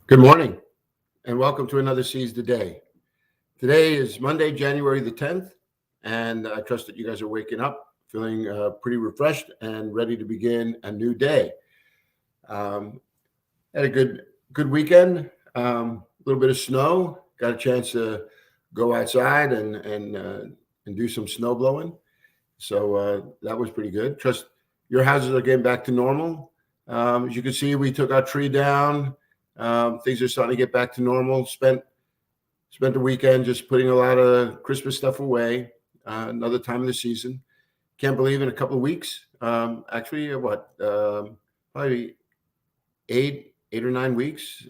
Good morning, and welcome to another Seize the Day. Today is Monday, January the 10th, and I trust that you guys are waking up feeling pretty refreshed and ready to begin a new day. Had a good weekend. A little bit of snow. Got a chance to go outside and do some snow blowing. So that was pretty good. Trust your houses are getting back to normal. As you can see, we took our tree down. Things are starting to get back to normal. Spent the weekend just putting a lot of Christmas stuff away. Another time of the season. Can't believe in a couple of weeks. Actually, probably eight or 9 weeks.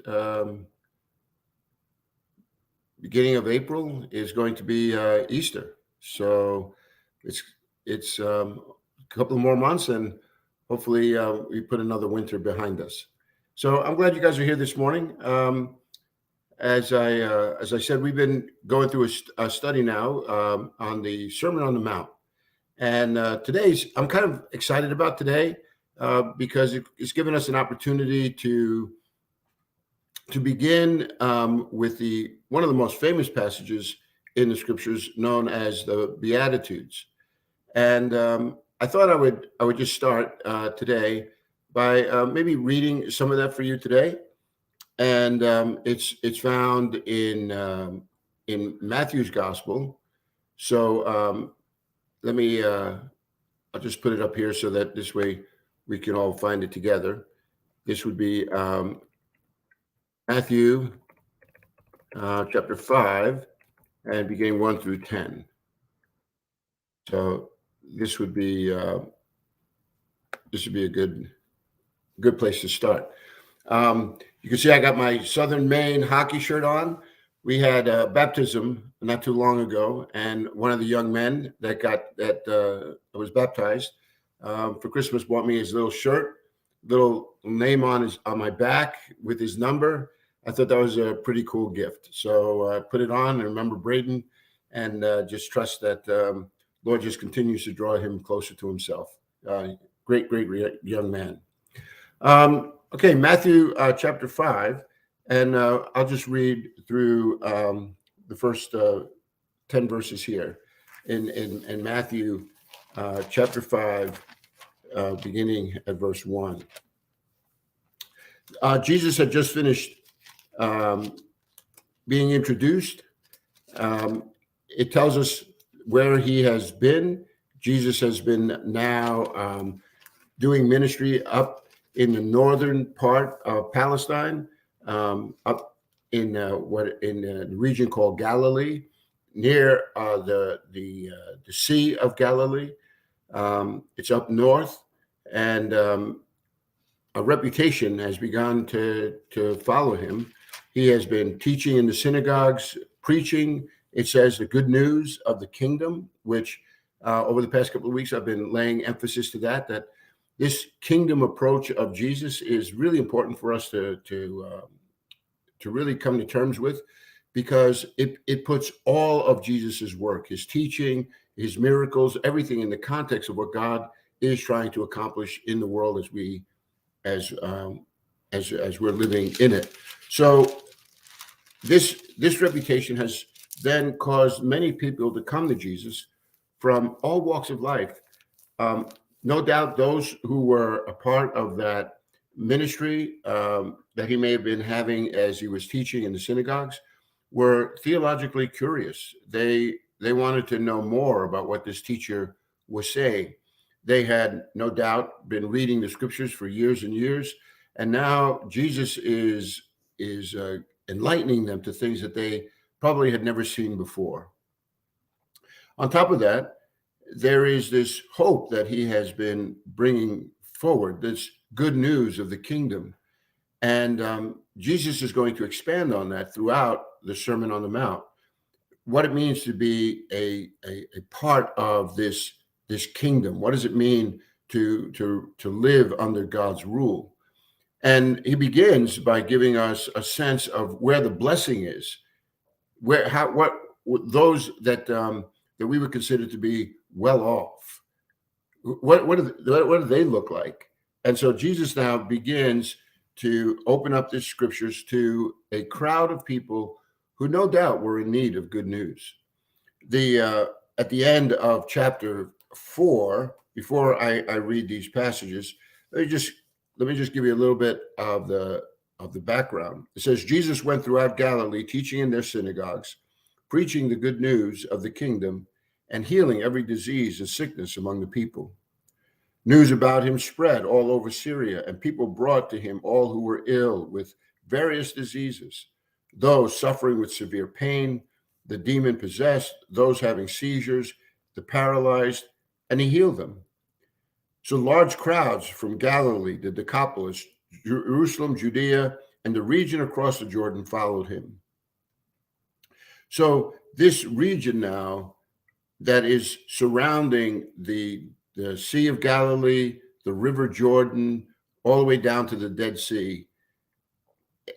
Beginning of April is going to be Easter. So it's a couple of more months, and hopefully we put another winter behind us. So I'm glad you guys are here this morning. As I said, we've been going through a study now on the Sermon on the Mount, and I'm kind of excited about today because it's given us an opportunity to begin with one of the most famous passages in the Scriptures, known as the Beatitudes. And I thought I would just start today by maybe reading some of that for you today. And it's found in Matthew's Gospel. So I'll just put it up here so that this way we can all find it together. This would be Matthew chapter 5 and beginning 1 through 10. So this would be a good place to start. You can see I got my Southern Maine hockey shirt on. We had baptism not too long ago, and one of the young men that was baptized for Christmas bought me his little shirt, little name on my back with his number. I thought that was a pretty cool gift, so I put it on and remember Braden, and just trust that Lord just continues to draw him closer to Himself. Great young man. Okay, Matthew chapter 5, and I'll just read through the first 10 verses here in Matthew chapter 5, beginning at verse 1. Jesus had just finished being introduced. It tells us where He has been. Jesus has been now doing ministry up in the northern part of Palestine, up in the region called Galilee, near the Sea of Galilee. It's up north, and a reputation has begun to follow Him. He has been teaching in the synagogues, preaching, it says, the good news of the kingdom, which over the past couple of weeks I've been laying emphasis to that this kingdom approach of Jesus is really important for us to really come to terms with, because it puts all of Jesus's work, His teaching, His miracles, everything in the context of what God is trying to accomplish in the world as we're living in it. So this reputation has then caused many people to come to Jesus from all walks of life. No doubt those who were a part of that ministry that He may have been having as He was teaching in the synagogues were theologically curious. They wanted to know more about what this teacher was saying. They had no doubt been reading the Scriptures for years and years, and now Jesus is enlightening them to things that they probably had never seen before. On top of that, there is this hope that He has been bringing forward, this good news of the kingdom. And Jesus is going to expand on that throughout the Sermon on the Mount, what it means to be a part of this kingdom. What does it mean to live under God's rule? And He begins by giving us a sense of where the blessing is, those that we would consider to be well off. What do they look like? And so Jesus now begins to open up the scriptures to a crowd of people who no doubt were in need of good news. At the end of chapter 4, before I read these passages, let me just give you a little bit of the background. It says, Jesus went throughout Galilee, teaching in their synagogues, preaching the good news of the kingdom, and healing every disease and sickness among the people. News about him spread all over Syria, and people brought to him all who were ill with various diseases, those suffering with severe pain, the demon-possessed, those having seizures, the paralyzed, and he healed them. So large crowds from Galilee, the Decapolis, Jerusalem, Judea, and the region across the Jordan followed him. So this region now that is surrounding the Sea of Galilee, the River Jordan, all the way down to the Dead Sea,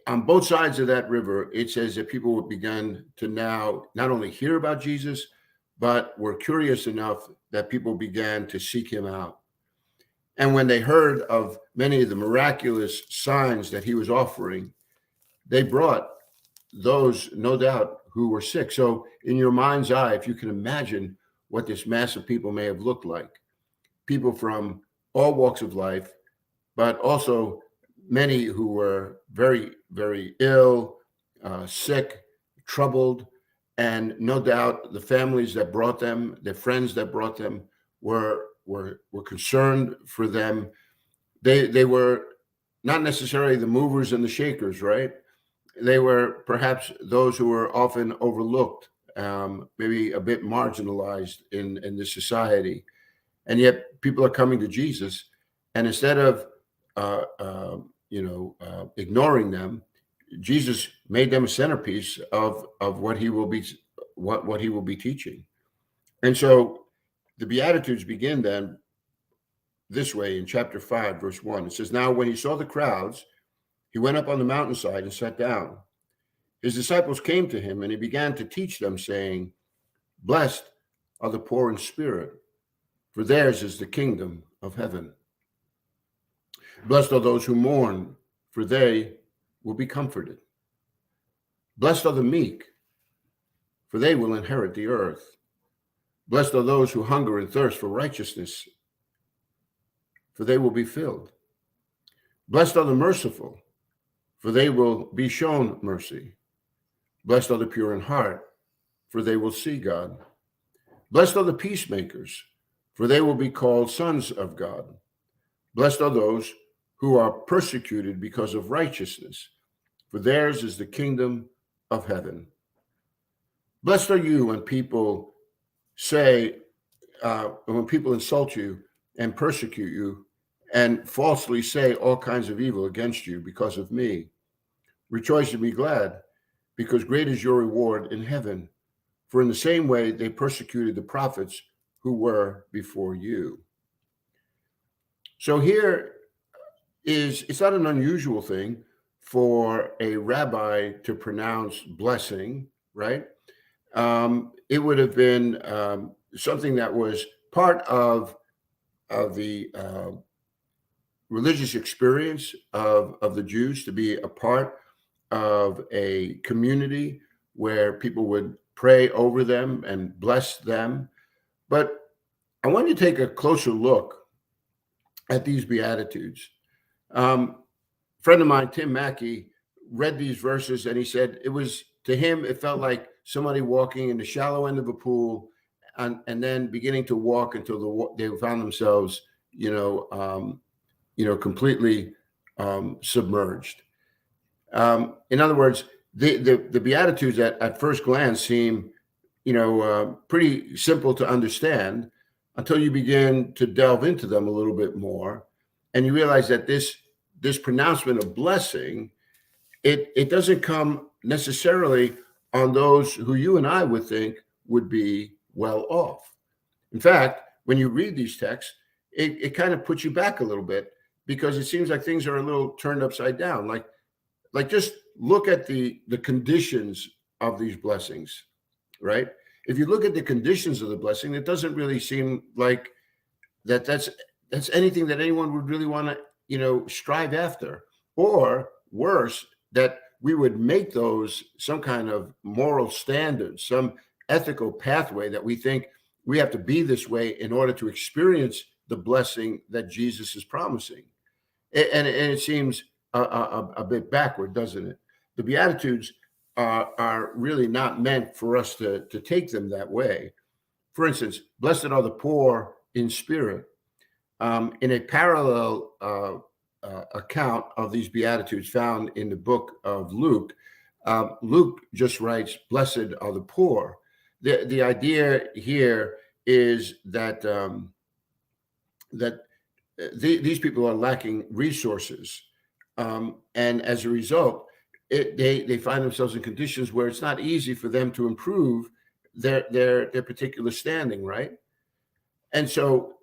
on both sides of that river, it says that people would begin to now not only hear about Jesus, but were curious enough that people began to seek him out. And when they heard of many of the miraculous signs that he was offering, they brought those, no doubt, who were sick. So in your mind's eye, if you can imagine what this mass of people may have looked like, people from all walks of life, but also many who were very, very ill, sick, troubled, and no doubt the families that brought them, their friends that brought them, were concerned for them. They were not necessarily the movers and the shakers, right? They were perhaps those who were often overlooked, maybe a bit marginalized in this society, and yet people are coming to Jesus, and instead of ignoring them, Jesus made them a centerpiece of what he will be what he will be teaching. And so the Beatitudes begin then this way in chapter 5, verse 1. It says, "Now when he saw the crowds, he went up on the mountainside and sat down. His disciples came to him, and he began to teach them, saying, 'Blessed are the poor in spirit, for theirs is the kingdom of heaven. Blessed are those who mourn, for they will be comforted. Blessed are the meek, for they will inherit the earth. Blessed are those who hunger and thirst for righteousness, for they will be filled. Blessed are the merciful, for they will be shown mercy. Blessed are the pure in heart, for they will see God. Blessed are the peacemakers, for they will be called sons of God. Blessed are those who are persecuted because of righteousness, for theirs is the kingdom of heaven. Blessed are you when people when people insult you and persecute you and falsely say all kinds of evil against you because of me. Rejoice and be glad, because great is your reward in heaven. For in the same way they persecuted the prophets who were before you.'" So here it's not an unusual thing for a rabbi to pronounce blessing, right? It would have been something that was part of the religious experience of the Jews, to be a part of a community where people would pray over them and bless them. But I want you to take a closer look at these Beatitudes. Friend of mine, Tim Mackey, read these verses, and he said to him, it felt like somebody walking in the shallow end of a pool and then beginning to walk until they found themselves, completely submerged. In other words, the Beatitudes at first glance seem, pretty simple to understand until you begin to delve into them a little bit more, and you realize that this pronouncement of blessing, it doesn't come necessarily on those who you and I would think would be well off. In fact, when you read these texts, it kind of puts you back a little bit, because it seems like things are a little turned upside down. Like just look at the conditions of these blessings, right? If you look at the conditions of the blessing, it doesn't really seem like that's anything that anyone would really want to, strive after. or worse, that we would make those some kind of moral standard, some ethical pathway that we think we have to be this way in order to experience the blessing that Jesus is promising. And it seems a bit backward, doesn't it? The Beatitudes are really not meant for us to take them that way. For instance, blessed are the poor in spirit. In a parallel account of these Beatitudes found in the book of Luke, Luke just writes, blessed are the poor. The idea here is that these people are lacking resources. And as a result, they find themselves in conditions where it's not easy for them to improve their particular standing, right? And so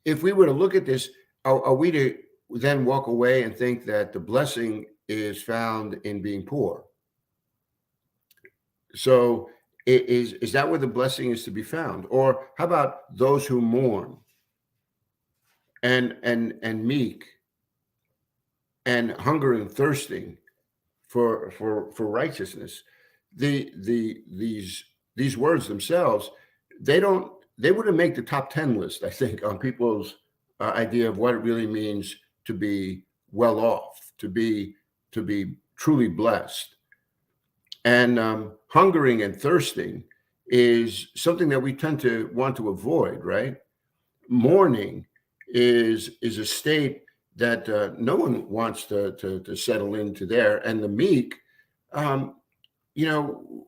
if we were to look at this, are we to then walk away and think that the blessing is found in being poor? So is that where the blessing is to be found? Or how about those who mourn and meek and hunger and thirsting for righteousness? These words themselves, they wouldn't make the top 10 list, I think, on people's idea of what it really means to be well off, to be truly blessed. And hungering and thirsting is something that we tend to want to avoid, right? Mourning is a state that no one wants to settle into there. And the meek,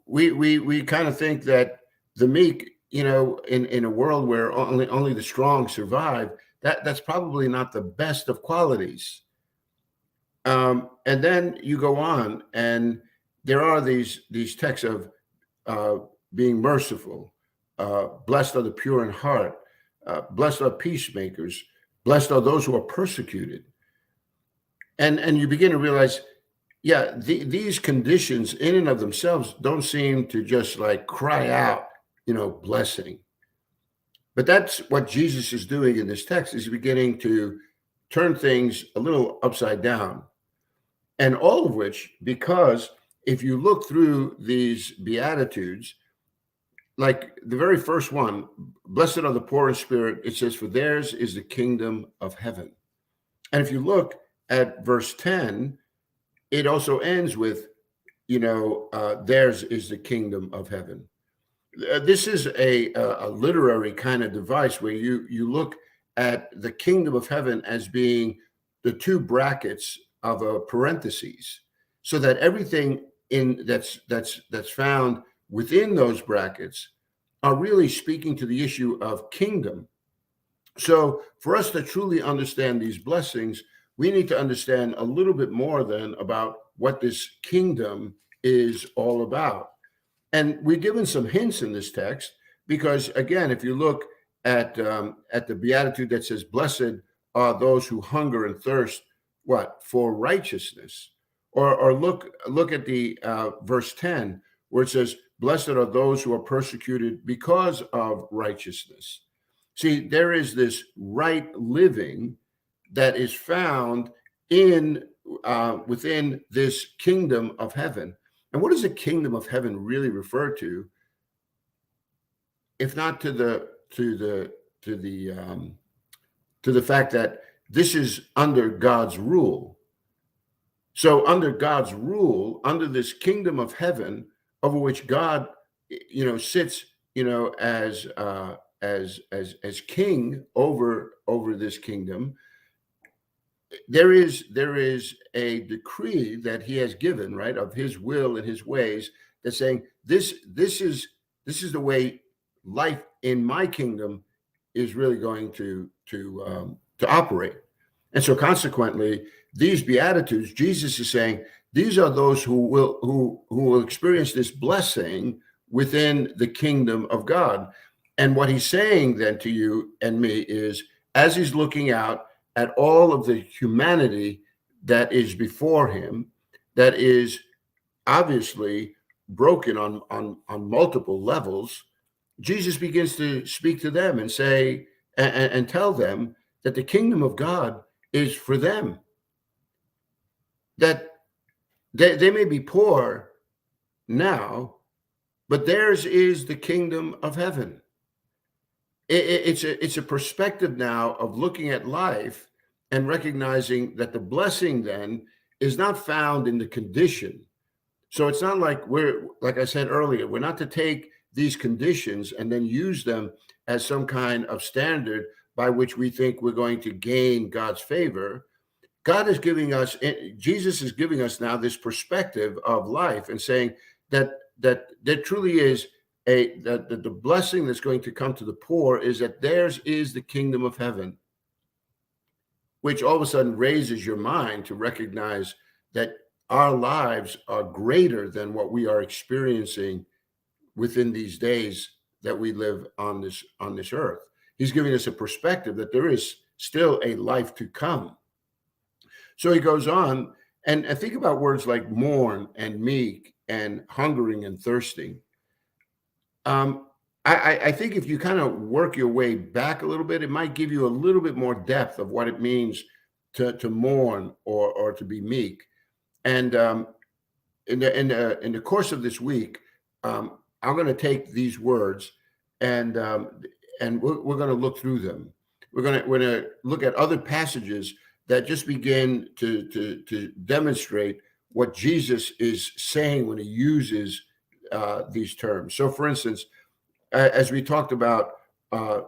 we kind of think that the meek, in a world where only the strong survive, that's probably not the best of qualities. And then you go on, and there are these texts of being merciful, blessed are the pure in heart, blessed are peacemakers, blessed are those who are persecuted. And you begin to realize, these conditions in and of themselves don't seem to just like cry out, blessing. But that's what Jesus is doing in this text, is beginning to turn things a little upside down. And all of which, because if you look through these Beatitudes, like the very first one, blessed are the poor in spirit, it says, for theirs is the kingdom of heaven. And if you look at verse 10, it also ends with, theirs is the kingdom of heaven. This is a literary kind of device where you look at the kingdom of heaven as being the two brackets of a parentheses, so that everything that's found within those brackets are really speaking to the issue of kingdom. So for us to truly understand these blessings, we need to understand a little bit more then about what this kingdom is all about. And we're given some hints in this text, because again, if you look at the beatitude that says, blessed are those who hunger and thirst, for righteousness, or look at the verse 10, where it says, blessed are those who are persecuted because of righteousness. See, there is this right living that is found in within this kingdom of heaven. And what does the kingdom of heaven really refer to, if not to the fact that this is under God's rule? So under God's rule, under this kingdom of heaven, over which God, sits, as king over this kingdom, there is a decree that he has given, right, of his will and his ways, that's saying this is the way life in my kingdom is really going to operate. And so consequently, these Beatitudes, Jesus is saying, these are those who will experience this blessing within the kingdom of God. And what he's saying then to you and me is, as he's looking out at all of the humanity that is before him, that is obviously broken on multiple levels, Jesus begins to speak to them and say, and tell them that the kingdom of God is for them. that they may be poor now, but theirs is the kingdom of heaven. It's a perspective now of looking at life and recognizing that the blessing then is not found in the condition. So it's not like like I said earlier, we're not to take these conditions and then use them as some kind of standard by which we think we're going to gain God's favor. God is giving us, Jesus is giving us now this perspective of life and saying that there truly is that the blessing that's going to come to the poor is that theirs is the kingdom of heaven, which all of a sudden raises your mind to recognize that our lives are greater than what we are experiencing within these days that we live on this earth. He's giving us a perspective that there is still a life to come. So he goes on, and think about words like mourn and meek and hungering and thirsting. I think if you kind of work your way back a little bit, it might give you a little bit more depth of what it means to mourn or to be meek. And in the course of this week, I'm going to take these words and we're going to look through them. We're going to look at other passages that just begin to demonstrate what Jesus is saying when he uses these terms. So, for instance, as we talked about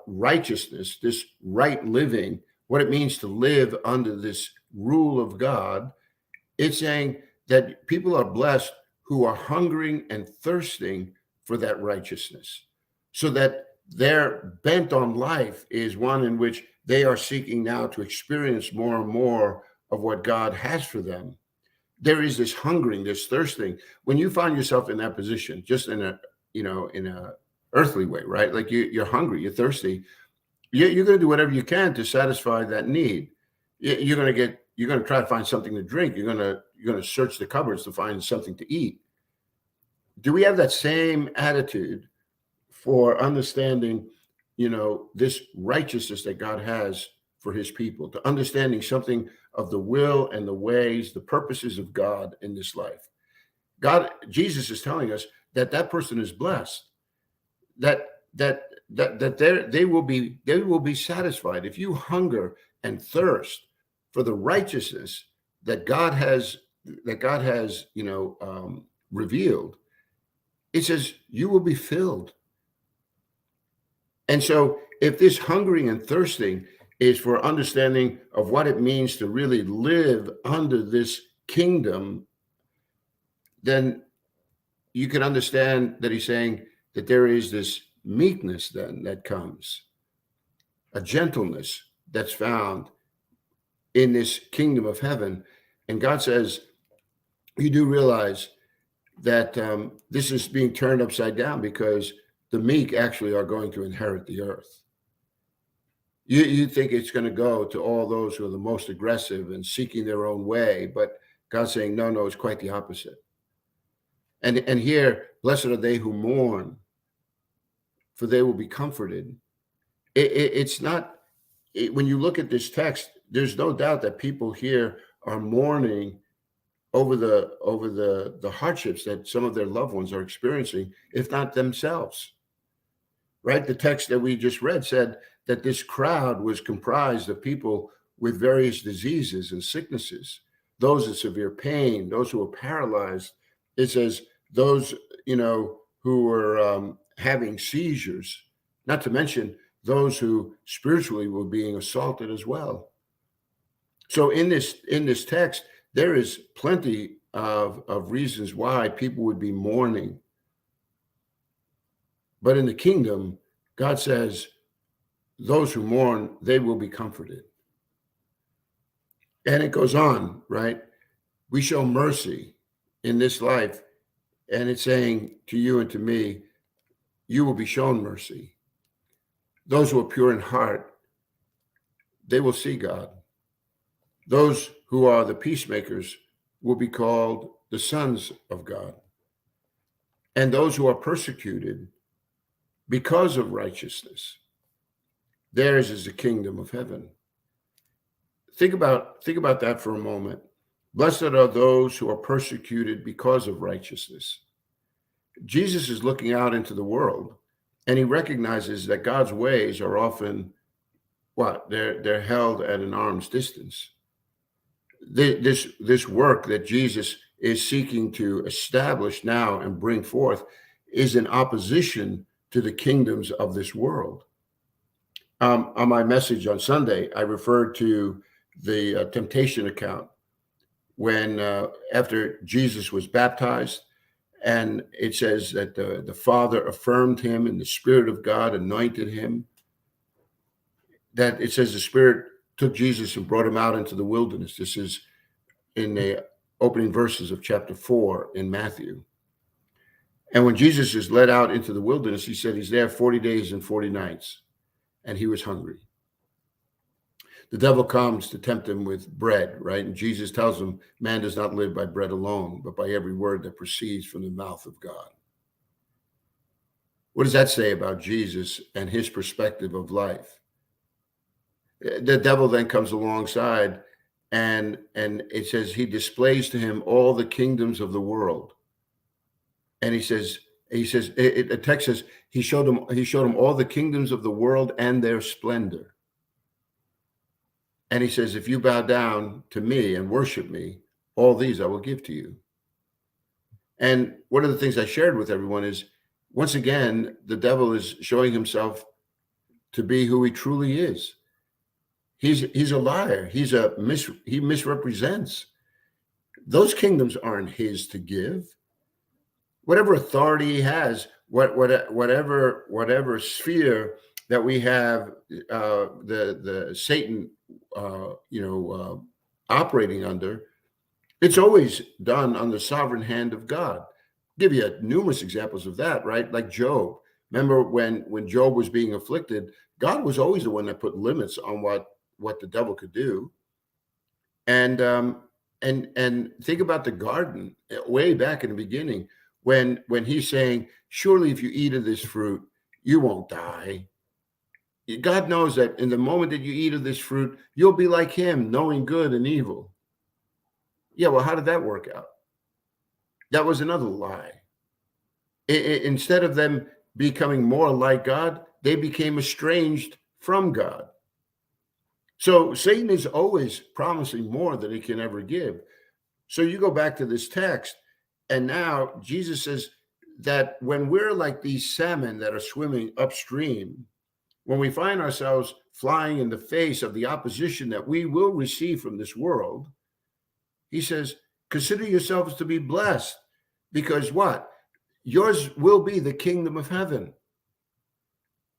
righteousness, this right living, what it means to live under this rule of God, it's saying that people are blessed who are hungering and thirsting for that righteousness, so that their bent on life is one in which they are seeking now to experience more and more of what God has for them. There is this hungering, this thirsting. When you find yourself in that position, just in a earthly way, right? Like you're hungry, you're thirsty. You're going to do whatever you can to satisfy that need. You're going to try to find something to drink. You're going to search the cupboards to find something to eat. Do we have that same attitude for understanding, this righteousness that God has for his people, to understanding something of the will and the ways, the purposes of God in this life? Jesus is telling us that person is blessed, that they will be satisfied. If you hunger and thirst for the righteousness that God has revealed, it says you will be filled. And so if this hungering and thirsting is for understanding of what it means to really live under this kingdom, then you can understand that he's saying that there is this meekness then that comes, a gentleness that's found in this kingdom of heaven. And God says, you do realize that this is being turned upside down because the meek actually are going to inherit the earth. You think it's going to go to all those who are the most aggressive and seeking their own way, but God's saying, no, it's quite the opposite. And here, blessed are they who mourn, for they will be comforted. It's not, when you look at this text, there's no doubt that people here are mourning over the hardships that some of their loved ones are experiencing, if not themselves. Right? The text that we just read said that this crowd was comprised of people with various diseases and sicknesses, those in severe pain, those who were paralyzed. It says those, who were having seizures, not to mention those who spiritually were being assaulted as well. So in this text, there is plenty of reasons why people would be mourning. But in the kingdom, God says, those who mourn, they will be comforted. And it goes on, right? We show mercy in this life. And it's saying to you and to me, you will be shown mercy. Those who are pure in heart, they will see God. Those who are the peacemakers will be called the sons of God. And those who are persecuted because of righteousness, theirs is the kingdom of heaven. Think about that for a moment. Blessed are those who are persecuted because of righteousness. Jesus is looking out into the world, and he recognizes that God's ways are often what? They're held at an arm's distance. This work that Jesus is seeking to establish now and bring forth is in opposition to the kingdoms of this world. On my message on Sunday, I referred to the temptation account when after Jesus was baptized, and it says that the Father affirmed him and the Spirit of God anointed him. That it says the Spirit took Jesus and brought him out into the wilderness. This is in the opening verses of chapter 4 in Matthew. And when Jesus is led out into the wilderness, he said he's there 40 days and 40 nights, and he was hungry. The devil comes to tempt him with bread, right? And Jesus tells him, man does not live by bread alone, but by every word that proceeds from the mouth of God. What does that say about Jesus and his perspective of life? The devil then comes alongside and it says he displays to him all the kingdoms of the world. And the text says he showed him all the kingdoms of the world and their splendor. And he says, if you bow down to me and worship me, all these I will give to you. And one of the things I shared with everyone is, once again, the devil is showing himself to be who he truly is. He's a liar. He misrepresents. Those kingdoms aren't his to give. Whatever authority he has, whatever sphere that we have, the Satan, operating under, it's always done on the sovereign hand of God. I'll give you numerous examples of that, right? Like Job. Remember when Job was being afflicted, God was always the one that put limits on what the devil could do. And think about the garden way back in the beginning when he's saying, surely if you eat of this fruit, you won't die. God knows that in the moment that you eat of this fruit, you'll be like him, knowing good and evil. Yeah, well, how did that work out? That was another lie. Instead of them becoming more like God, they became estranged from God. So Satan is always promising more than he can ever give. So you go back to this text, and now Jesus says that when we're like these salmon that are swimming upstream, when we find ourselves flying in the face of the opposition that we will receive from this world, he says, consider yourselves to be blessed, because what? Yours will be the kingdom of heaven.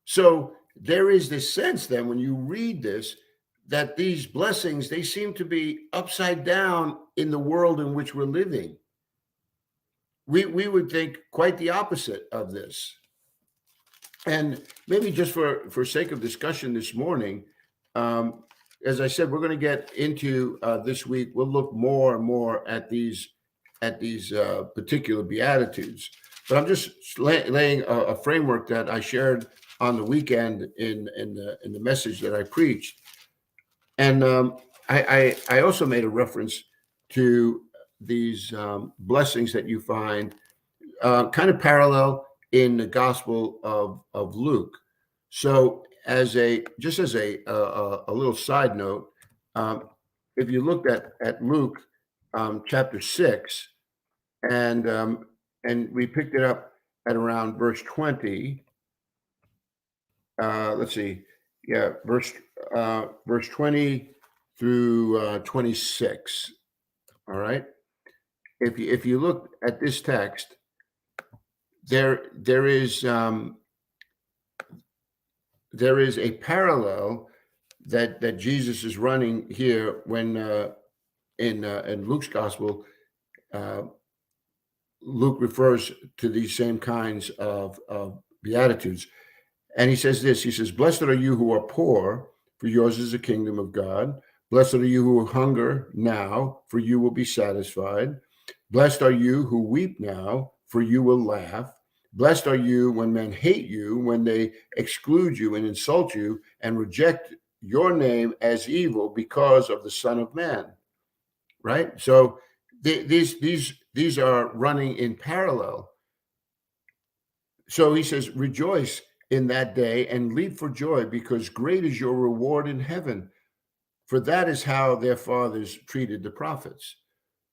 So there is this sense then when you read this, that these blessings, they seem to be upside down in the world in which we're living. We would think quite the opposite of this. And maybe just for sake of discussion this morning, as I said, we're going to get into this week. We'll look more and more at these particular Beatitudes. But I'm just laying a framework that I shared on the weekend in the message that I preached. And I also made a reference to these blessings that you find kind of parallel in the Gospel of Luke. So as a little side note, if you looked at Luke chapter 6, and we picked it up at around verse 20. Let's see, yeah, verse 20 through 26. All right. If you look at this text, there is a parallel that Jesus is running here when in Luke's gospel, Luke refers to these same kinds of beatitudes, and he says this. He says, "Blessed are you who are poor, for yours is the kingdom of God. Blessed are you who hunger now, for you will be satisfied. Blessed are you who weep now, for you will laugh. Blessed are you when men hate you, when they exclude you and insult you and reject your name as evil because of the Son of Man." right? So these are running in parallel. So he says, rejoice in that day and leap for joy, because great is your reward in heaven. For that is how their fathers treated the prophets.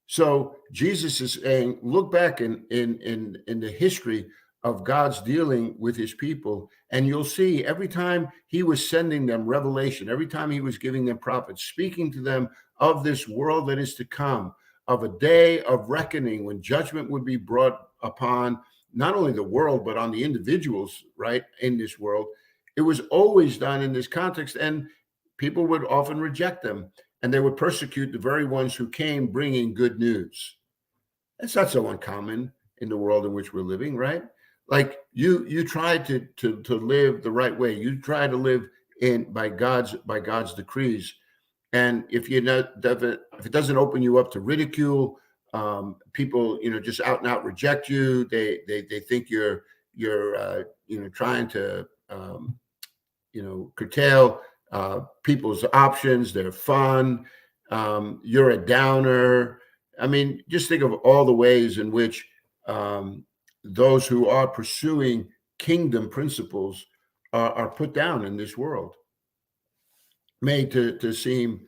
So Jesus is saying, look back in the history of God's dealing with his people, and you'll see every time he was sending them revelation, every time he was giving them prophets, speaking to them of this world that is to come, of a day of reckoning when judgment would be brought upon not only the world, but on the individuals, right, in this world. It was always done in this context, and people would often reject them, and they would persecute the very ones who came bringing good news. That's not so uncommon in the world in which we're living, right? Like you try to live the right way. You try to live in by God's decrees, and if if it doesn't open you up to ridicule, people just out and out reject you. They think you're trying to curtail people's options, their fun. You're a downer. I mean, just think of all the ways in which those who are pursuing kingdom principles are put down in this world, made to seem,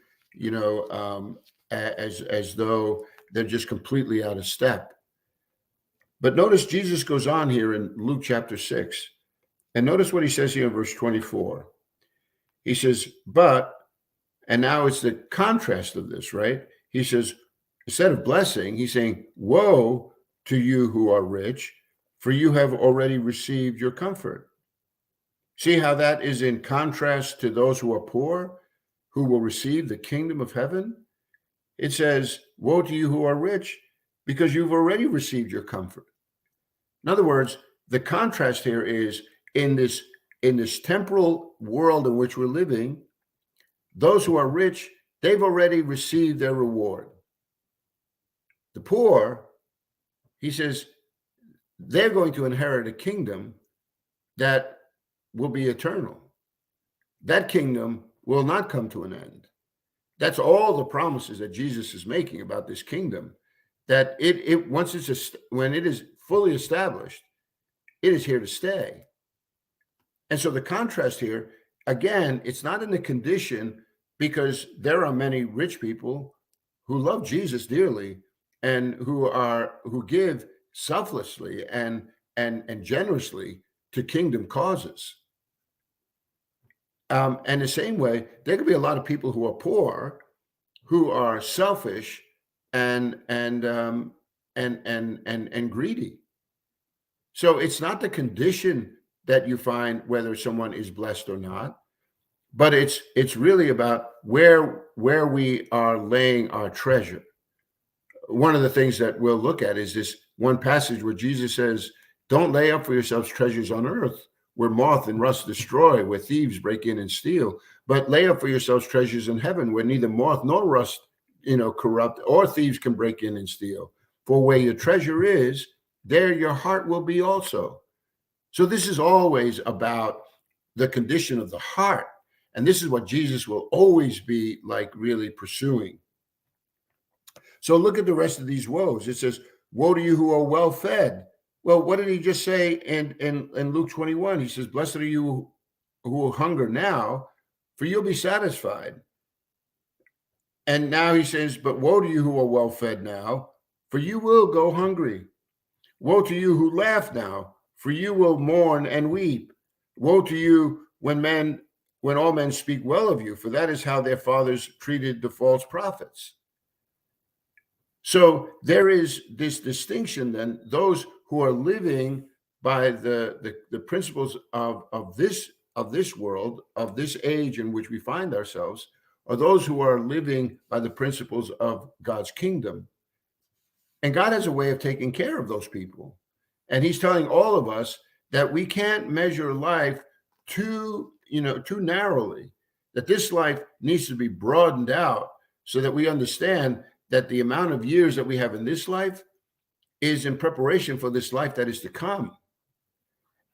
as though they're just completely out of step. But notice Jesus goes on here in Luke chapter 6, and notice what he says here in verse 24. He says, and now it's the contrast of this, right? He says, instead of blessing, he's saying, woe to you who are rich, for you have already received your comfort. See how that is in contrast to those who are poor, who will receive the kingdom of heaven? It says, woe to you who are rich, because you've already received your comfort. In other words, the contrast here is in this temporal world in which we're living, those who are rich, they've already received their reward. The poor, he says, they're going to inherit a kingdom that will be eternal. That kingdom will not come to an end. That's all the promises that Jesus is making about this kingdom, that when it is fully established, it is here to stay. And so the contrast here, again, it's not in the condition, because there are many rich people who love Jesus dearly and who give selflessly and generously to kingdom causes. And the same way, there could be a lot of people who are poor, who are selfish and greedy. So it's not the condition that you find whether someone is blessed or not, but it's really about where we are laying our treasure. One of the things that we'll look at is this one passage where Jesus says, don't lay up for yourselves treasures on earth, where moth and rust destroy, where thieves break in and steal, but lay up for yourselves treasures in heaven, where neither moth nor rust corrupt, or thieves can break in and steal. For where your treasure is, there your heart will be also. So this is always about the condition of the heart. And this is what Jesus will always be like really pursuing. So look at the rest of these woes. It says, woe to you who are well fed. Well, what did he just say in Luke 21? He says, blessed are you who hunger now, for you'll be satisfied. And now he says, but woe to you who are well fed now, for you will go hungry. Woe to you who laugh now, for you will mourn and weep. Woe to you when all men speak well of you, for that is how their fathers treated the false prophets. So there is this distinction then, those who are living by the principles of this world, of this age in which we find ourselves, are those who are living by the principles of God's kingdom. And God has a way of taking care of those people. And he's telling all of us that we can't measure life too narrowly, that this life needs to be broadened out so that we understand that the amount of years that we have in this life is in preparation for this life that is to come.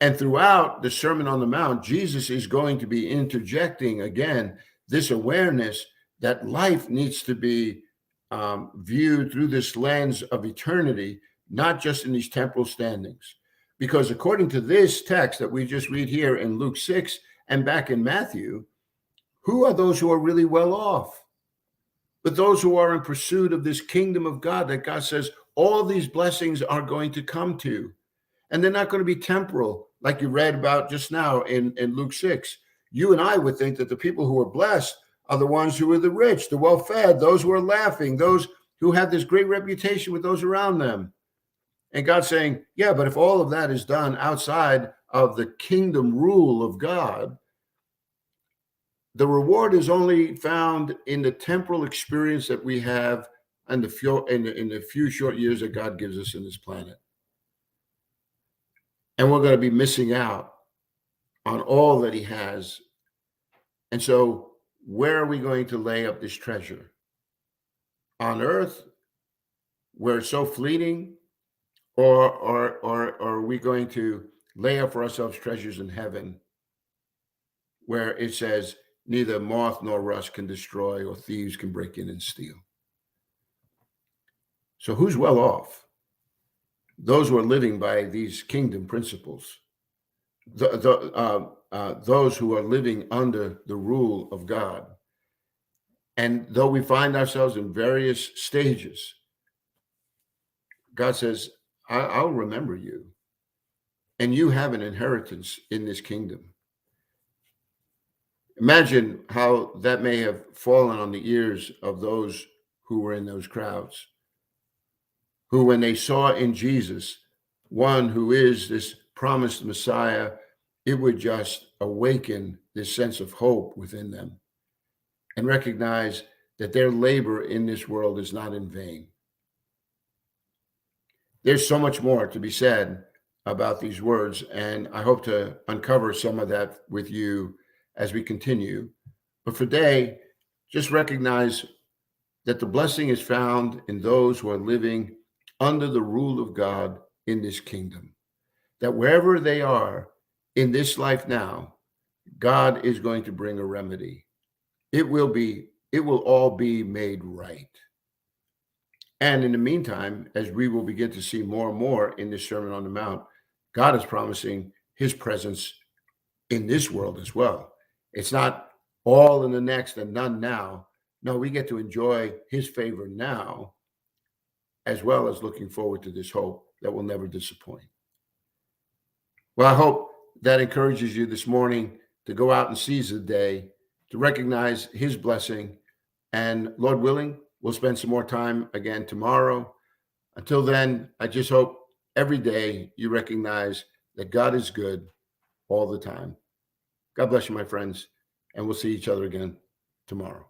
And throughout the Sermon on the Mount, Jesus is going to be interjecting again this awareness that life needs to be viewed through this lens of eternity, not just in these temporal standings. Because according to this text that we just read here in Luke 6 and back in Matthew, who are those who are really well off? But those who are in pursuit of this kingdom of God that God says all these blessings are going to come to. And they're not going to be temporal, like you read about just now in Luke 6. You and I would think that the people who are blessed are the ones who are the rich, the well-fed, those who are laughing, those who have this great reputation with those around them. And God's saying, yeah, but if all of that is done outside of the kingdom rule of God, the reward is only found in the temporal experience that we have in the few short years that God gives us in this planet. And we're going to be missing out on all that he has. And so where are we going to lay up this treasure? On earth, where it's so fleeting? Or are we going to lay up for ourselves treasures in heaven, where it says neither moth nor rust can destroy or thieves can break in and steal? So who's well off? Those who are living by these kingdom principles, those who are living under the rule of God. And though we find ourselves in various stages, God says, I'll remember you, and you have an inheritance in this kingdom. Imagine how that may have fallen on the ears of those who were in those crowds, who, when they saw in Jesus one who is this promised Messiah, it would just awaken this sense of hope within them and recognize that their labor in this world is not in vain. There's so much more to be said about these words, and I hope to uncover some of that with you as we continue. But for today, just recognize that the blessing is found in those who are living under the rule of God in this kingdom. That wherever they are in this life now, God is going to bring a remedy. It will all be made right. And in the meantime, as we will begin to see more and more in this Sermon on the Mount, God is promising his presence in this world as well. It's not all in the next and none now. No, we get to enjoy his favor now, as well as looking forward to this hope that will never disappoint. Well, I hope that encourages you this morning to go out and seize the day, to recognize his blessing. And Lord willing, we'll spend some more time again tomorrow. Until then, I just hope every day you recognize that God is good all the time. God bless you, my friends, and we'll see each other again tomorrow.